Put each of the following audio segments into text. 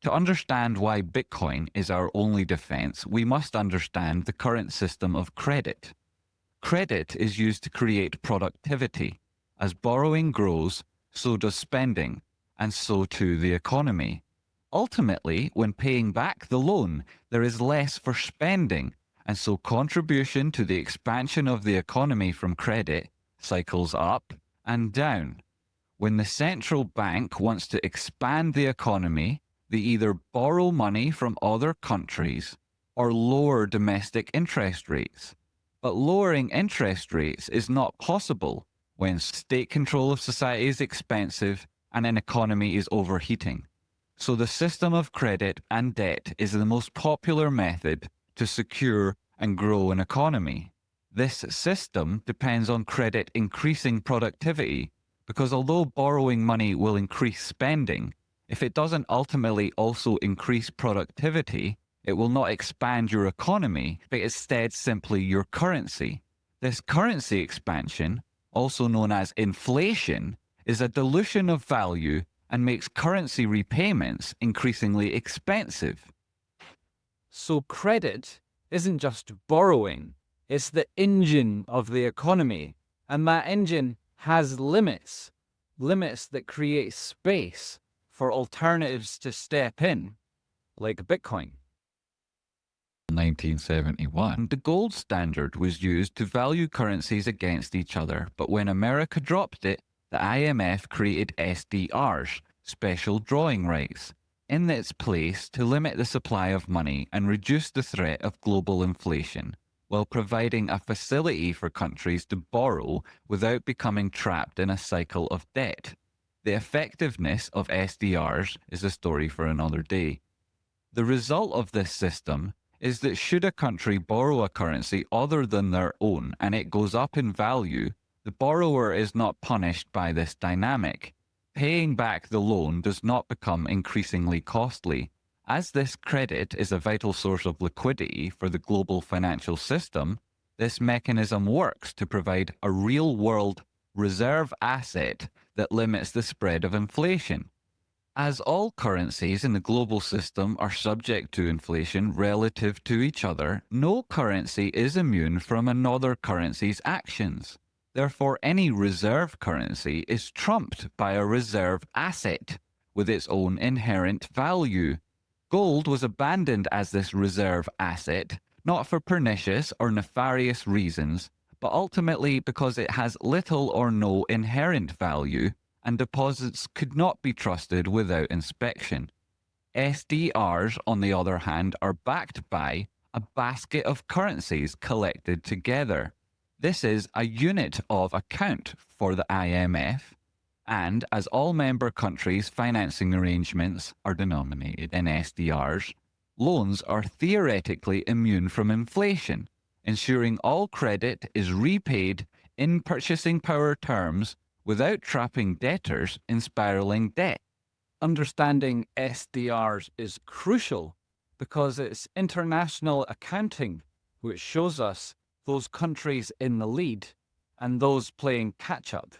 To understand why Bitcoin is our only defense, we must understand the current system of credit. Credit is used to create productivity. As borrowing grows, so does spending, and so too the economy. Ultimately, when paying back the loan, there is less for spending, and so contribution to the expansion of the economy from credit cycles up and down. When the central bank wants to expand the economy, they either borrow money from other countries or lower domestic interest rates. But lowering interest rates is not possible when state control of society is expensive and an economy is overheating. So the system of credit and debt is the most popular method to secure and grow an economy. This system depends on credit increasing productivity because although borrowing money will increase spending, if it doesn't ultimately also increase productivity, it will not expand your economy, but instead simply your currency. This currency expansion, also known as inflation, is a dilution of value and makes currency repayments increasingly expensive. So credit isn't just borrowing, it's the engine of the economy. And that engine has limits that create space for alternatives to step in, like Bitcoin. In 1971, the gold standard was used to value currencies against each other, but when America dropped it, the IMF created SDRs, special drawing rights, in its place to limit the supply of money and reduce the threat of global inflation, while providing a facility for countries to borrow without becoming trapped in a cycle of debt. The effectiveness of SDRs is a story for another day. The result of this system is that should a country borrow a currency other than their own and it goes up in value, the borrower is not punished by this dynamic. Paying back the loan does not become increasingly costly. As this credit is a vital source of liquidity for the global financial system, this mechanism works to provide a real-world reserve asset that limits the spread of inflation. As all currencies in the global system are subject to inflation relative to each other, no currency is immune from another currency's actions. Therefore, any reserve currency is trumped by a reserve asset with its own inherent value. Gold was abandoned as this reserve asset, not for pernicious or nefarious reasons, but ultimately because it has little or no inherent value, and deposits could not be trusted without inspection. SDRs, on the other hand, are backed by a basket of currencies collected together. This is a unit of account for the IMF, and as all member countries' financing arrangements are denominated in SDRs, loans are theoretically immune from inflation, ensuring all credit is repaid in purchasing power terms without trapping debtors in spiraling debt. Understanding SDRs is crucial because it's international accounting which shows us those countries in the lead and those playing catch-up,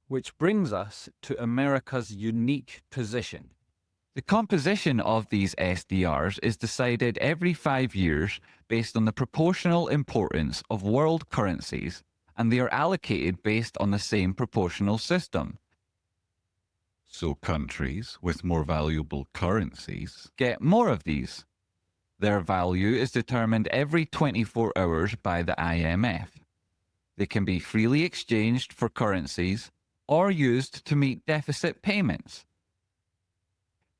which brings us to America's unique position. The composition of these SDRs is decided every 5 years based on the proportional importance of world currencies, and they are allocated based on the same proportional system. So countries with more valuable currencies get more of these. Their value is determined every 24 hours by the IMF. They can be freely exchanged for currencies or used to meet deficit payments.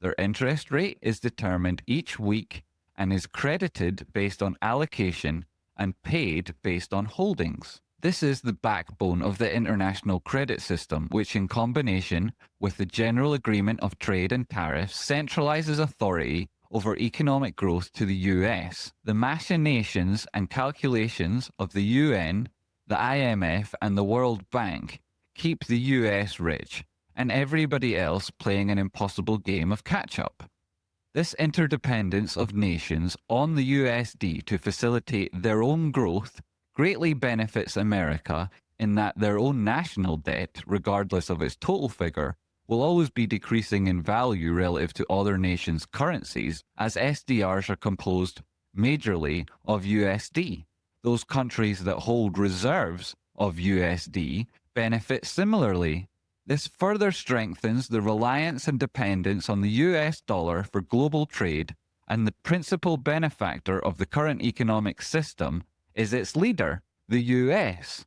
Their interest rate is determined each week and is credited based on allocation and paid based on holdings. This is the backbone of the international credit system, which in combination with the General Agreement of Trade and Tariffs centralizes authority over economic growth to the US. The machinations and calculations of the UN, the IMF, and the World Bank keep the US rich, and everybody else playing an impossible game of catch-up. This interdependence of nations on the USD to facilitate their own growth greatly benefits America in that their own national debt, regardless of its total figure, will always be decreasing in value relative to other nations' currencies, as SDRs are composed majorly of USD. Those countries that hold reserves of USD benefit similarly. This further strengthens the reliance and dependence on the US dollar for global trade, and the principal benefactor of the current economic system is its leader, the US.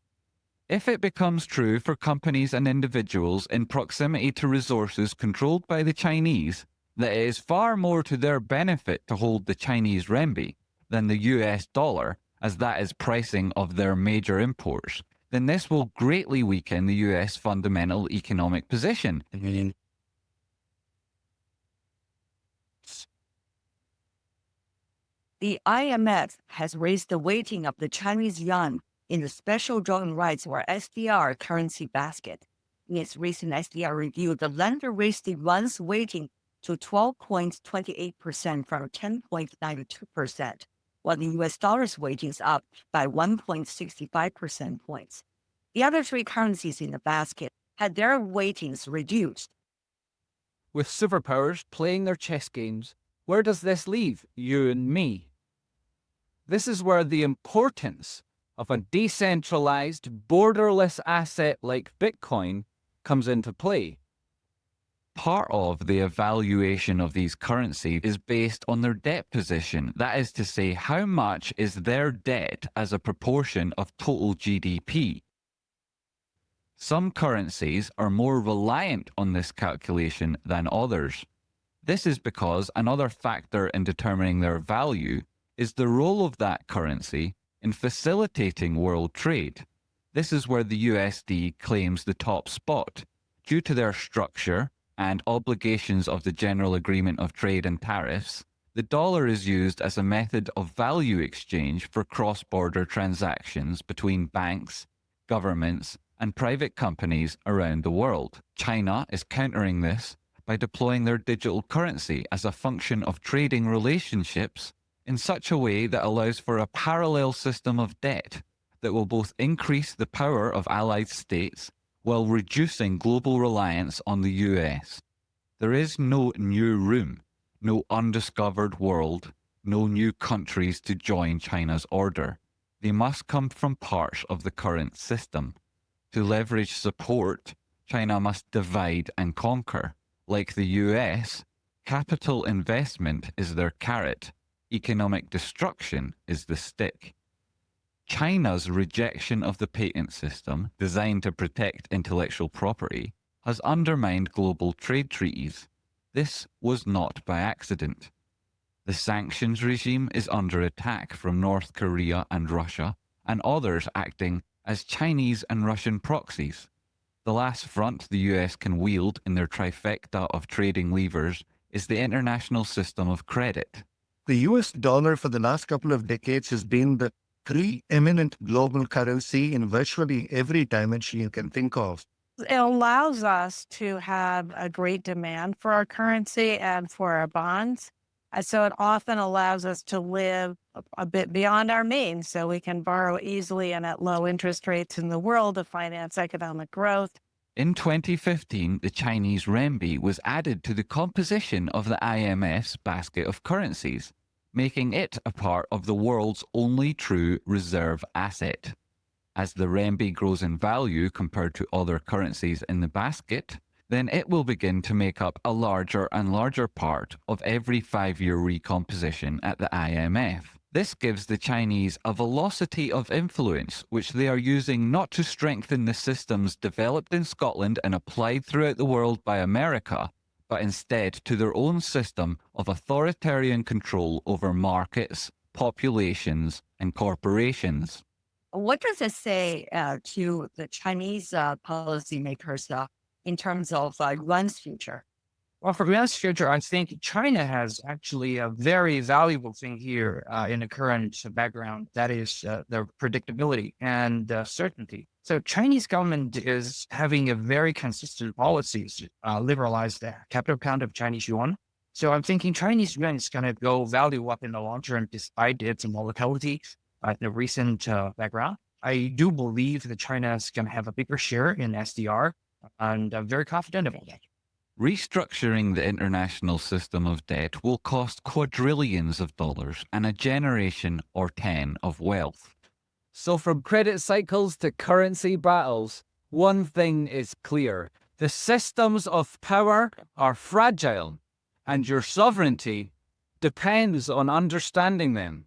If it becomes true for companies and individuals in proximity to resources controlled by the Chinese that it is far more to their benefit to hold the Chinese renminbi than the US dollar, as that is pricing of their major imports, then this will greatly weaken the US fundamental economic position. The IMF has raised the weighting of the Chinese yuan in the Special Drawing Rights or SDR currency basket. In its recent SDR review, the lender raised the yuan's weighting to 12.28% from 10.92%, while the US dollar's weighting is up by 1.65 percent points. The other three currencies in the basket had their weightings reduced. With superpowers playing their chess games, where does this leave you and me? This is where the importance of a decentralized, borderless asset like Bitcoin comes into play. Part of the evaluation of these currencies is based on their debt position. That is to say, how much is their debt as a proportion of total GDP. Some currencies are more reliant on this calculation than others. This is because another factor in determining their value is the role of that currency in facilitating world trade. This is where the USD claims the top spot. Due to their structure and obligations of the General Agreement of Trade and Tariffs, the dollar is used as a method of value exchange for cross-border transactions between banks, governments, and private companies around the world. China is countering this by deploying their digital currency as a function of trading relationships in such a way that allows for a parallel system of debt that will both increase the power of allied states while reducing global reliance on the US. There is no new room, no undiscovered world, no new countries to join China's order. They must come from parts of the current system. To leverage support, China must divide and conquer. Like the US, capital investment is their carrot. Economic destruction is the stick. China's rejection of the patent system, designed to protect intellectual property, has undermined global trade treaties. This was not by accident. The sanctions regime is under attack from North Korea and Russia, and others acting as Chinese and Russian proxies. The last front the US can wield in their trifecta of trading levers is the international system of credit. The US dollar for the last couple of decades has been the preeminent global currency in virtually every dimension you can think of. It allows us to have a great demand for our currency and for our bonds. And so it often allows us to live a bit beyond our means, so we can borrow easily and at low interest rates in the world to finance economic growth. In 2015, the Chinese renminbi was added to the composition of the IMF's basket of currencies, making it a part of the world's only true reserve asset. As the renminbi grows in value compared to other currencies in the basket, then it will begin to make up a larger and larger part of every 5-year recomposition at the IMF. This gives the Chinese a velocity of influence which they are using not to strengthen the systems developed in Scotland and applied throughout the world by America, but instead to their own system of authoritarian control over markets, populations, and corporations. What does it say to the Chinese policymakers in terms of yuan's future? Well, for yuan's future, I think China has actually a very valuable thing here in the current background. That is the predictability and certainty. So Chinese government is having a very consistent policies, liberalize the capital account of Chinese yuan. So I'm thinking Chinese yuan is going to go value up in the long term despite its volatility in the recent background. I do believe that China is going to have a bigger share in SDR, and I'm very confident about that. Restructuring the international system of debt will cost quadrillions of dollars and a generation or 10 of wealth. So, from credit cycles to currency battles, one thing is clear: the systems of power are fragile, and your sovereignty depends on understanding them.